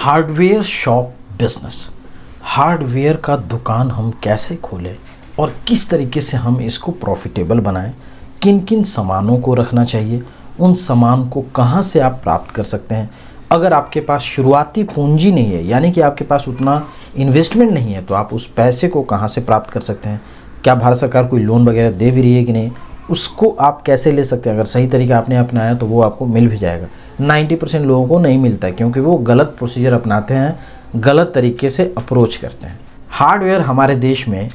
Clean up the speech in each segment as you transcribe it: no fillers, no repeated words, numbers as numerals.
Hardware shop business, hardware का दुकान हम कैसे खोलें और किस तरीके से हम इसको प्रॉफिटेबल बनाएं, किन किन सामानों को रखना चाहिए, उन सामान को कहां से आप प्राप्त कर सकते हैं। अगर आपके पास शुरुआती पूंजी नहीं है, यानी कि आपके पास उतना इन्वेस्टमेंट नहीं है, तो आप उस पैसे को कहां से प्राप्त कर सकते हैं। क्या भारत सरकार कोई लोन वगैरह दे भी रही है कि नहीं, उसको आप कैसे ले सकते हैं। अगर सही तरीका आपने अपनाया तो वो आपको मिल भी जाएगा। 90% लोगों को नहीं मिलता है क्योंकि वो गलत प्रोसीजर अपनाते हैं, गलत तरीके से अप्रोच करते हैं। हार्डवेयर हमारे देश में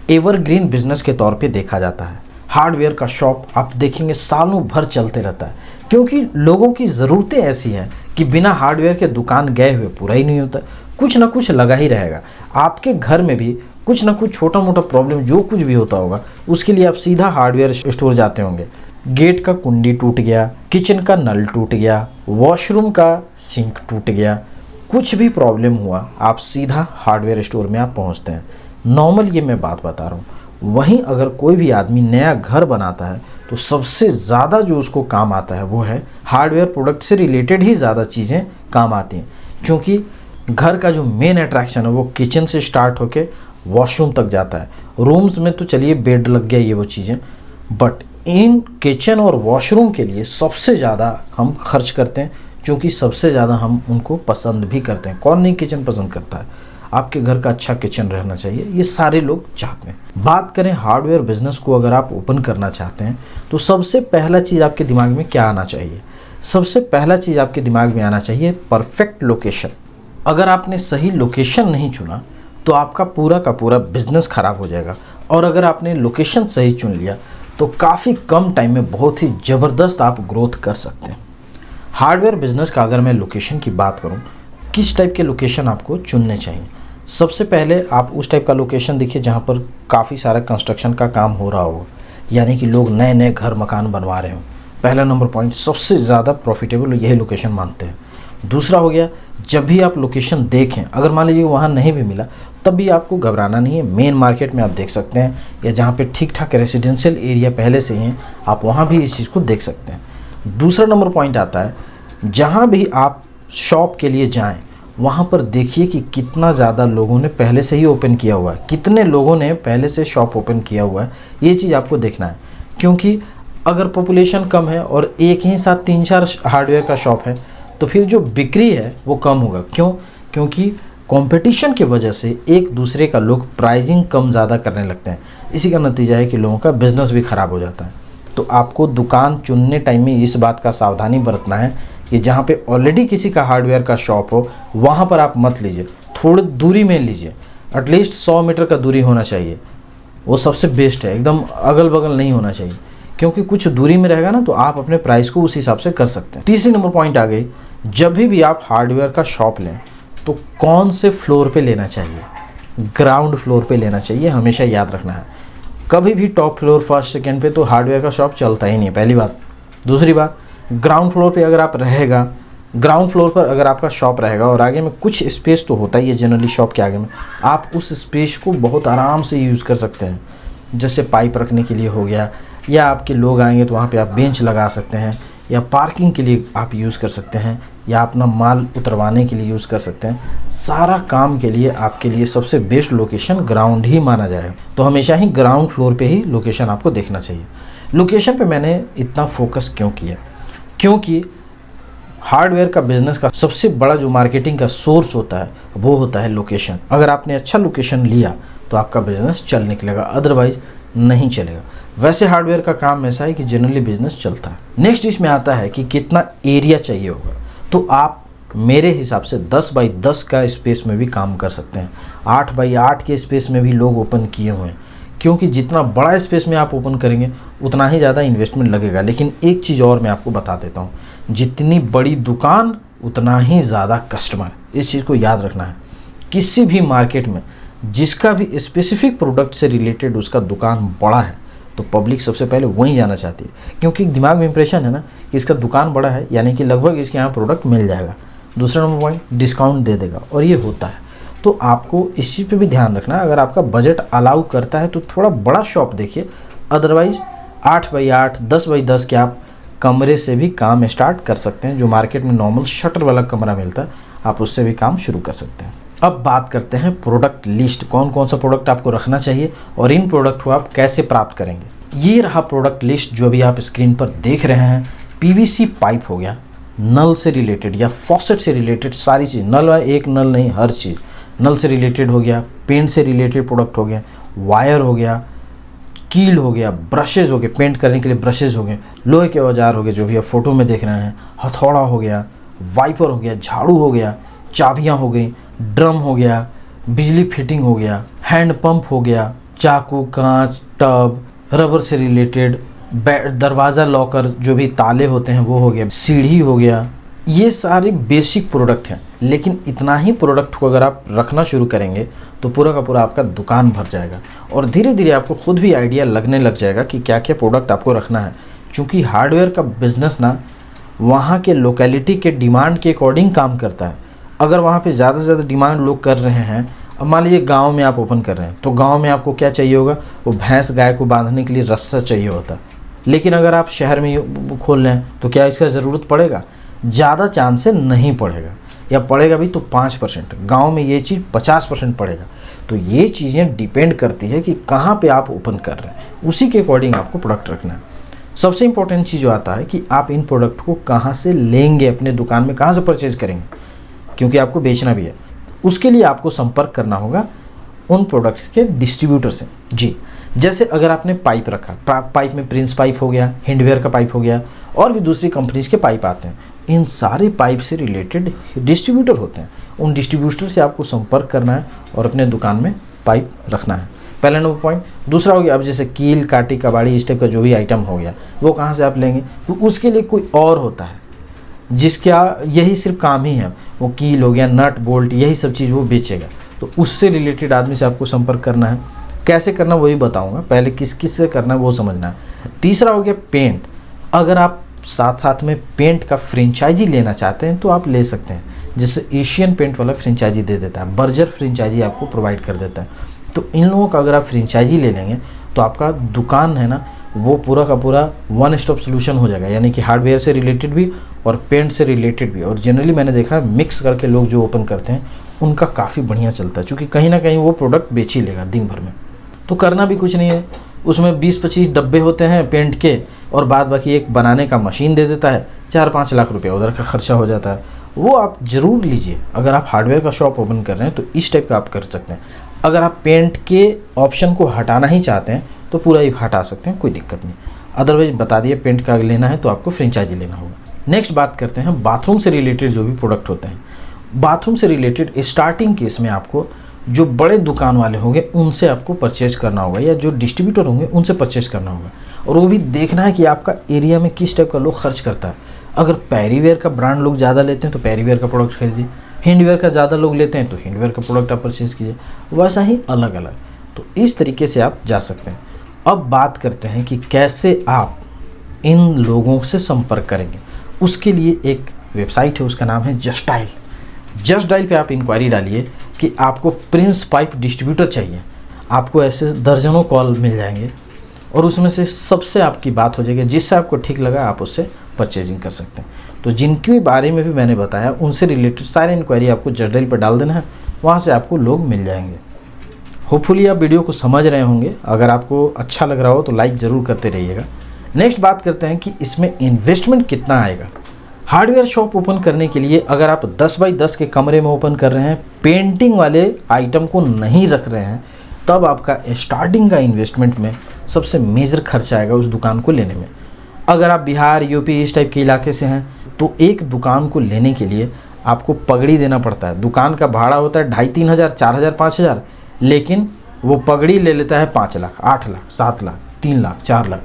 एवरग्रीन बिजनेस के तौर पे देखा जाता है। हार्डवेयर का शॉप आप देखेंगे सालों भर चलते रहता है क्योंकि लोगों की ज़रूरतें ऐसी हैं कि बिना हार्डवेयर के दुकान गए हुए पूरा ही नहीं होता। कुछ ना कुछ लगा ही रहेगा। आपके घर में भी कुछ ना कुछ छोटा मोटा प्रॉब्लम जो कुछ भी होता होगा, उसके लिए आप सीधा हार्डवेयर स्टोर जाते होंगे। गेट का कुंडी टूट गया, किचन का नल टूट गया, वॉशरूम का सिंक टूट गया, कुछ भी प्रॉब्लम हुआ आप सीधा हार्डवेयर स्टोर में आप पहुंचते हैं। नॉर्मल ये मैं बात बता रहा हूँ। वहीं अगर कोई भी आदमी नया घर बनाता है तो सबसे ज़्यादा जो उसको काम आता है वो है हार्डवेयर प्रोडक्ट से रिलेटेड ही ज़्यादा चीज़ें काम आती हैं, क्योंकि घर का जो मेन अट्रैक्शन है वो किचन से स्टार्ट होके वॉशरूम तक जाता है। रूम्स में तो चलिए बेड लग गया ये वो चीज़ें, बट इन किचन और वॉशरूम के लिए सबसे ज़्यादा हम खर्च करते हैं, क्योंकि सबसे ज़्यादा हम उनको पसंद भी करते हैं। कौन नहीं किचन पसंद करता है। आपके घर का अच्छा किचन रहना चाहिए, ये सारे लोग चाहते हैं। बात करें हार्डवेयर बिजनेस को अगर आप ओपन करना चाहते हैं तो सबसे पहला चीज़ आपके दिमाग में क्या आना चाहिए। सबसे पहला चीज़ आपके दिमाग में आना चाहिए परफेक्ट लोकेशन। अगर आपने सही लोकेशन नहीं चुना तो आपका पूरा का पूरा बिजनेस ख़राब हो जाएगा, और अगर आपने लोकेशन सही चुन लिया तो काफ़ी कम टाइम में बहुत ही ज़बरदस्त आप ग्रोथ कर सकते हैं। हार्डवेयर बिजनेस का अगर मैं लोकेशन की बात करूं, किस टाइप के लोकेशन आपको चुनने चाहिए। सबसे पहले आप उस टाइप का लोकेशन देखिए जहां पर काफ़ी सारा कंस्ट्रक्शन का काम हो रहा हो, यानी कि लोग नए नए घर मकान बनवा रहे हों। पहला नंबर पॉइंट, सबसे ज़्यादा प्रॉफिटेबल यही लोकेशन मानते हैं। दूसरा हो गया, जब भी आप लोकेशन देखें, अगर मान लीजिए वहाँ नहीं भी मिला तब भी आपको घबराना नहीं है। मेन मार्केट में आप देख सकते हैं, या जहाँ पे ठीक ठाक रेजिडेंशियल एरिया पहले से ही हैं, आप वहाँ भी इस चीज़ को देख सकते हैं। दूसरा नंबर पॉइंट आता है, जहाँ भी आप शॉप के लिए जाएं वहाँ पर देखिए कि कितना ज़्यादा लोगों ने पहले से ही ओपन किया हुआ है, कितने लोगों ने पहले से शॉप ओपन किया हुआ है, ये चीज़ आपको देखना है। क्योंकि अगर पॉपुलेशन कम है और एक ही साथ 3-4 हार्डवेयर का शॉप है तो फिर जो बिक्री है वो कम होगा। क्यों? क्योंकि कंपटीशन की वजह से एक दूसरे का लोग प्राइसिंग कम ज़्यादा करने लगते हैं। इसी का नतीजा है कि लोगों का बिजनेस भी ख़राब हो जाता है। तो आपको दुकान चुनने टाइम में इस बात का सावधानी बरतना है कि जहाँ पे ऑलरेडी किसी का हार्डवेयर का शॉप हो वहाँ पर आप मत लीजिए, थोड़ी दूरी में लीजिए। एटलीस्ट 100 मीटर का दूरी होना चाहिए, वो सबसे बेस्ट है। एकदम अगल बगल नहीं होना चाहिए, क्योंकि कुछ दूरी में रहेगा ना तो आप अपने प्राइस को उस हिसाब से कर सकते हैं। तीसरी नंबर पॉइंट आ गई, जब भी आप हार्डवेयर का शॉप लें तो कौन से फ्लोर पे लेना चाहिए। ग्राउंड फ्लोर पे लेना चाहिए, हमेशा याद रखना है। कभी भी टॉप फ्लोर, फर्स्ट, सेकंड पे तो हार्डवेयर का शॉप चलता ही नहीं है, पहली बात। दूसरी बात, ग्राउंड फ्लोर पे अगर आप रहेगा, ग्राउंड फ्लोर पर अगर आपका शॉप रहेगा और आगे में कुछ स्पेस तो होता ही है जनरली शॉप के आगे में, आप उस स्पेस को बहुत आराम से यूज़ कर सकते हैं। जैसे पाइप रखने के लिए हो गया, या आपके लोग आएंगे तो वहाँ पे आप बेंच लगा सकते हैं, या पार्किंग के लिए आप यूज़ कर सकते हैं, या अपना माल उतरवाने के लिए यूज़ कर सकते हैं। सारा काम के लिए आपके लिए सबसे बेस्ट लोकेशन ग्राउंड ही माना जाएगा। तो हमेशा ही ग्राउंड फ्लोर पे ही लोकेशन आपको देखना चाहिए। लोकेशन पे मैंने इतना फोकस क्यों किया, क्योंकि हार्डवेयर का बिज़नेस का सबसे बड़ा जो मार्केटिंग का सोर्स होता है वो होता है लोकेशन। अगर आपने अच्छा लोकेशन लिया तो आपका बिज़नेस चल निकलेगा, अदरवाइज़ नहीं चलेगा। वैसे हार्डवेयर का काम ऐसा है कि जनरली बिजनेस चलता है। नेक्स्ट इसमें आता है कि कितना एरिया चाहिए होगा। तो आप मेरे हिसाब से 10 बाई 10 का स्पेस में भी काम कर सकते हैं। 8 बाई 8 के स्पेस में भी लोग ओपन किए हुए हैं, क्योंकि जितना बड़ा स्पेस में आप ओपन करेंगे उतना ही ज़्यादा इन्वेस्टमेंट लगेगा। लेकिन एक चीज़ और मैं आपको बता देता हूँ, जितनी बड़ी दुकान उतना ही ज़्यादा कस्टमर। इस चीज़ को याद रखना है। किसी भी मार्केट में जिसका भी स्पेसिफिक प्रोडक्ट से रिलेटेड उसका दुकान बड़ा है तो पब्लिक सबसे पहले वहीं जाना चाहती है, क्योंकि दिमाग में इंप्रेशन है ना कि इसका दुकान बड़ा है, यानी कि लगभग इसके यहाँ प्रोडक्ट मिल जाएगा। दूसरा नंबर पॉइंट, डिस्काउंट दे देगा, और ये होता है। तो आपको इस चीज़ पे भी ध्यान रखना है। अगर आपका बजट अलाउ करता है तो थोड़ा बड़ा शॉप देखिए, अदरवाइज़ 8 बाई 8, 10 बाई 10 के आप कमरे से भी काम स्टार्ट कर सकते हैं। जो मार्केट में नॉर्मल शटर वाला कमरा मिलता है आप उससे भी काम शुरू कर सकते हैं। अब बात करते हैं प्रोडक्ट लिस्ट, कौन कौन सा प्रोडक्ट आपको रखना चाहिए और इन प्रोडक्ट को आप कैसे प्राप्त करेंगे। ये रहा प्रोडक्ट लिस्ट जो अभी आप स्क्रीन पर देख रहे हैं। पीवीसी पाइप हो गया, नल से रिलेटेड या फॉसेट से रिलेटेड सारी चीज़, नल एक नल नहीं हर चीज़ नल से रिलेटेड हो गया, पेंट से रिलेटेड प्रोडक्ट हो गया, वायर हो गया, कील हो गया, ब्रशेज़ हो गए, पेंट करने के लिए ब्रशेज़ हो गए, लोहे के औजार हो गए जो भी आप फोटो में देख रहे हैं, हथौड़ा हो गया, वाइपर हो गया, झाड़ू हो गया, चाबियाँ हो गई, ड्रम हो गया, बिजली फिटिंग हो गया, हैंड पंप हो गया, चाकू, कांच, टब, रबर से रिलेटेड, दरवाज़ा लॉकर जो भी ताले होते हैं वो हो गया, सीढ़ी हो गया। ये सारे बेसिक प्रोडक्ट हैं, लेकिन इतना ही प्रोडक्ट को अगर आप रखना शुरू करेंगे तो पूरा का पूरा आपका दुकान भर जाएगा और धीरे धीरे आपको खुद भी आइडिया लगने लग जाएगा कि क्या क्या प्रोडक्ट आपको रखना है। क्योंकि हार्डवेयर का बिज़नेस ना वहाँ के लोकेलिटी के डिमांड के अकॉर्डिंग काम करता है। अगर वहाँ पे ज़्यादा से ज़्यादा डिमांड लोग कर रहे हैं, अब मान लीजिए गाँव में आप ओपन कर रहे हैं तो गाँव में आपको क्या चाहिए होगा, वो भैंस गाय को बांधने के लिए रस्सा चाहिए होता है। लेकिन अगर आप शहर में खोल रहे हैं तो क्या इसका ज़रूरत पड़ेगा? ज़्यादा चांस से नहीं पड़ेगा, या पड़ेगा भी तो 5%। गांव में ये चीज़ 50% पड़ेगा। तो ये चीज़ें डिपेंड करती है कि कहाँ पे आप ओपन कर रहे हैं, उसी के अकॉर्डिंग आपको प्रोडक्ट रखना है। सबसे इम्पोर्टेंट चीज़ जो आता है कि आप इन प्रोडक्ट को कहाँ से लेंगे, अपने दुकान में कहाँ से परचेज करेंगे, क्योंकि आपको बेचना भी है। उसके लिए आपको संपर्क करना होगा उन प्रोडक्ट्स के डिस्ट्रीब्यूटर से। जी, जैसे अगर आपने पाइप रखा, पाइप में प्रिंस पाइप हो गया, हिंडवेयर का पाइप हो गया, और भी दूसरी कंपनीज के पाइप आते हैं। इन सारे पाइप से रिलेटेड डिस्ट्रीब्यूटर होते हैं। उन डिस्ट्रीब्यूटर से आपको संपर्क करना है और अपने दुकान में पाइप रखना है, पहला नंबर पॉइंट। दूसरा हो गया, अब जैसे कील, काटी, कबाड़ी, इस टाइप का जो भी आइटम हो गया वो कहाँ से आप लेंगे, तो उसके लिए कोई और होता है जिसका यही सिर्फ काम ही है, वो कील हो गया, नट बोल्ट, यही सब चीज़ वो बेचेगा। तो उससे रिलेटेड आदमी से आपको संपर्क करना है। कैसे करना वही बताऊंगा, पहले किस किस से करना है वो समझना है। तीसरा हो गया पेंट। अगर आप साथ साथ में पेंट का फ्रेंचाइजी लेना चाहते हैं तो आप ले सकते हैं, जैसे एशियन पेंट वाला फ्रेंचाइजी दे देता है, बर्जर फ्रेंचाइजी आपको प्रोवाइड कर देता है। तो इन लोगों का अगर आप फ्रेंचाइजी ले लेंगे तो आपका दुकान है ना वो पूरा का पूरा वन स्टॉप सोल्यूशन हो जाएगा, यानी कि हार्डवेयर से रिलेटेड भी और पेंट से रिलेटेड भी। और जनरली मैंने देखा है मिक्स करके लोग जो ओपन करते हैं उनका काफ़ी बढ़िया चलता है, क्योंकि कहीं ना कहीं वो प्रोडक्ट बेच ही लेगा दिन भर में। तो करना भी कुछ नहीं है, उसमें 20-25 डब्बे होते हैं पेंट के और बाद बाकी एक बनाने का मशीन दे देता है, 4-5 लाख रुपया उधर का खर्चा हो जाता है। वो आप ज़रूर लीजिए। अगर आप हार्डवेयर का शॉप ओपन कर रहे हैं तो इस टाइप का आप कर सकते हैं। अगर आप पेंट के ऑप्शन को हटाना ही चाहते हैं तो पूरा ही हटा सकते हैं, कोई दिक्कत नहीं। अदरवाइज बता दिए पेंट का लेना है तो आपको फ्रेंचाइजी लेना होगा। नेक्स्ट बात करते हैं बाथरूम से रिलेटेड जो भी प्रोडक्ट होते हैं। बाथरूम से रिलेटेड स्टार्टिंग केस में आपको जो बड़े दुकान वाले होंगे उनसे आपको परचेज करना होगा, या जो डिस्ट्रीब्यूटर होंगे उनसे परचेज करना होगा। और वो भी देखना है कि आपका एरिया में किस टाइप का लोग खर्च करता है। अगर पैरीवेयर का ब्रांड लोग ज़्यादा लेते हैं तो पैरीवेयर का प्रोडक्ट खरीदिए, हिंडवेयर का ज़्यादा लोग लेते हैं तो हिंडवेयर का प्रोडक्ट आप परचेज़ कीजिए, वैसा ही अलग अलग। तो इस तरीके से आप जा सकते हैं। अब बात करते हैं कि कैसे आप इन लोगों से संपर्क करेंगे। उसके लिए एक वेबसाइट है, उसका नाम है जस्ट डायल। जस्ट डायल पे आप इंक्वायरी डालिए कि आपको प्रिंस पाइप डिस्ट्रीब्यूटर चाहिए। आपको ऐसे दर्जनों कॉल मिल जाएंगे और उसमें से सबसे आपकी बात हो जाएगी, जिससे आपको ठीक लगा आप उससे परचेजिंग कर सकते हैं। तो जिनके बारे में भी मैंने बताया उनसे रिलेटेड सारे इंक्वायरी आपको जस्ट डायल पर डाल देना है, वहाँ से आपको लोग मिल जाएंगे। होपफुली आप वीडियो को समझ रहे होंगे। अगर आपको अच्छा लग रहा हो तो लाइक ज़रूर करते रहिएगा। नेक्स्ट बात करते हैं कि इसमें इन्वेस्टमेंट कितना आएगा। हार्डवेयर शॉप ओपन करने के लिए अगर आप 10 बाई 10 के कमरे में ओपन कर रहे हैं, पेंटिंग वाले आइटम को नहीं रख रहे हैं, तब आपका स्टार्टिंग का इन्वेस्टमेंट में सबसे मेजर खर्चा आएगा उस दुकान को लेने में। अगर आप बिहार, यूपी इस टाइप के इलाके से हैं तो एक दुकान को लेने के लिए आपको पगड़ी देना पड़ता है। दुकान का भाड़ा होता है 2500, 3000, 4000, 5000, लेकिन वो पगड़ी ले लेता है 5 लाख, 8 लाख, 7 लाख, 3 लाख, 4 लाख।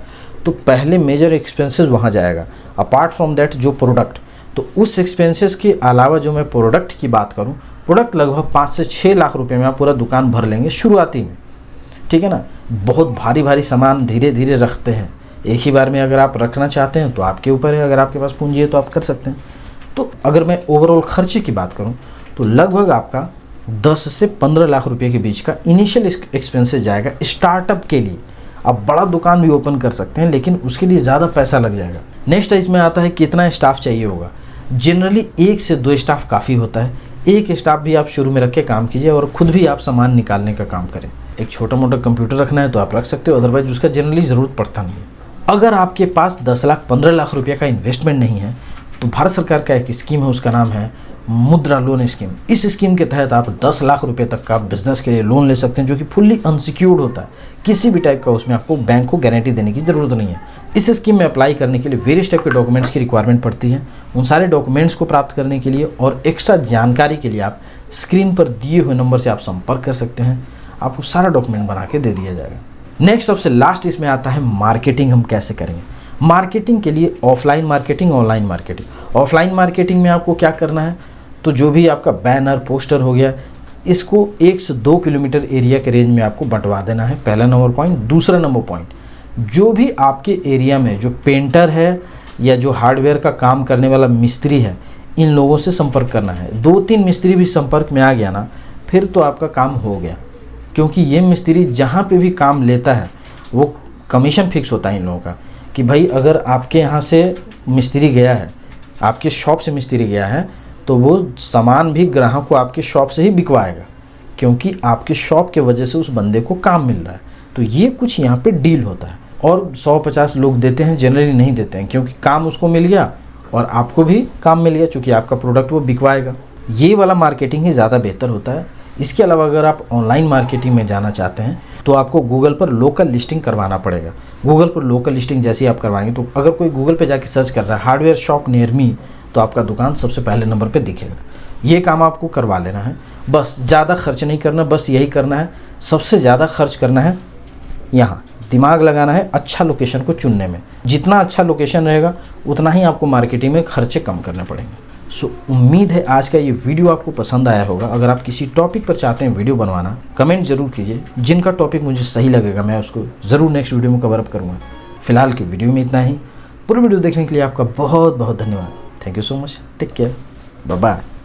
तो पहले मेजर एक्सपेंसेस वहाँ जाएगा। अपार्ट फ्रॉम दैट जो प्रोडक्ट, तो उस एक्सपेंसेस के अलावा जो मैं प्रोडक्ट की बात करूँ, प्रोडक्ट लगभग 5 से 6 लाख रुपए में आप पूरा दुकान भर लेंगे शुरुआती में। ठीक है ना। बहुत भारी भारी सामान धीरे धीरे रखते हैं, एक ही बार में अगर आप रखना चाहते हैं तो आपके ऊपर है। अगर आपके पास पूंजी है तो आप कर सकते हैं। तो अगर मैं ओवरऑल खर्चे की बात करूँ तो लगभग आपका 10 से 15 लाख रुपए के बीच का इनिशियल एक्सपेंसेस जाएगा स्टार्टअप के लिए। आप बड़ा दुकान भी ओपन कर सकते हैं, लेकिन उसके लिए ज़्यादा पैसा लग जाएगा। नेक्स्ट इसमें आता है कितना स्टाफ चाहिए होगा। जनरली 1 से 2 स्टाफ काफ़ी होता है, एक स्टाफ भी आप शुरू में रख के काम कीजिए और खुद भी आप सामान निकालने का काम करें। एक छोटा मोटा कंप्यूटर रखना है तो आप रख सकते हो, अदरवाइज उसका जनरली ज़रूरत पड़ता नहीं है। अगर आपके पास 10 लाख 15 लाख रुपये का इन्वेस्टमेंट नहीं है तो भारत सरकार का एक स्कीम है, उसका नाम है मुद्रा लोन स्कीम। इस स्कीम के तहत आप 10 लाख रुपए तक का बिजनेस के लिए लोन ले सकते हैं, जो कि फुल्ली अनसिक्योर्ड होता है। किसी भी टाइप का उसमें आपको बैंक को गारंटी देने की ज़रूरत नहीं है। इस स्कीम में अप्लाई करने के लिए वेरियस टाइप के डॉक्यूमेंट्स की रिक्वायरमेंट पड़ती है। उन सारे डॉक्यूमेंट्स को प्राप्त करने के लिए और एक्स्ट्रा जानकारी के लिए आप स्क्रीन पर दिए हुए नंबर से आप संपर्क कर सकते हैं। आपको सारा डॉक्यूमेंट बना के दे दिया जाएगा। नेक्स्ट सबसे लास्ट इसमें आता है मार्केटिंग हम कैसे करेंगे। मार्केटिंग के लिए offline marketing, online marketing. Offline marketing में आपको क्या करना है, तो जो भी आपका बैनर पोस्टर हो गया, इसको 1 से 2 किलोमीटर एरिया के रेंज में आपको बंटवा देना है, पहला नंबर पॉइंट। दूसरा नंबर पॉइंट, जो भी आपके एरिया में जो पेंटर है या जो हार्डवेयर का काम करने वाला मिस्त्री है, इन लोगों से संपर्क करना है। 2-3 मिस्त्री भी संपर्क में आ गया ना, फिर तो आपका काम हो गया। क्योंकि ये मिस्त्री जहाँ पे भी काम लेता है वो कमीशन फिक्स होता है इन लोगों का, कि भाई अगर आपके यहाँ से मिस्त्री गया है, आपके शॉप से मिस्त्री गया है, तो वो सामान भी ग्राहक को आपके शॉप से ही बिकवाएगा, क्योंकि आपके शॉप के वजह से उस बंदे को काम मिल रहा है। तो ये कुछ यहाँ पे डील होता है। और 100-50 लोग देते हैं, जनरली नहीं देते हैं, क्योंकि काम उसको मिल गया और आपको भी काम मिल गया, चूँकि आपका प्रोडक्ट वो बिकवाएगा। ये वाला मार्केटिंग ही ज़्यादा बेहतर होता है। इसके अलावा अगर आप ऑनलाइन मार्केटिंग में जाना चाहते हैं तो आपको गूगल पर लोकल लिस्टिंग करवाना पड़ेगा। गूगल पर लोकल लिस्टिंग जैसे ही आप करवाएंगे, तो अगर कोई गूगल पे जाके सर्च कर रहा है हार्डवेयर शॉप नियर मी, तो आपका दुकान सबसे पहले नंबर पे दिखेगा। ये काम आपको करवा लेना है, बस ज़्यादा खर्च नहीं करना, बस यही करना है। सबसे ज़्यादा खर्च करना है यहाँ, दिमाग लगाना है अच्छा लोकेशन को चुनने में। जितना अच्छा लोकेशन रहेगा उतना ही आपको मार्केटिंग में खर्चे कम करने पड़ेंगे। सो उम्मीद है आज का ये वीडियो आपको पसंद आया होगा। अगर आप किसी टॉपिक पर चाहते हैं वीडियो बनवाना, कमेंट जरूर कीजिए। जिनका टॉपिक मुझे सही लगेगा मैं उसको ज़रूर नेक्स्ट वीडियो में कवर अप करूँगा। फिलहाल की वीडियो में इतना ही। पूरी वीडियो देखने के लिए आपका बहुत बहुत धन्यवाद। Thank you so much. Take care. Bye bye.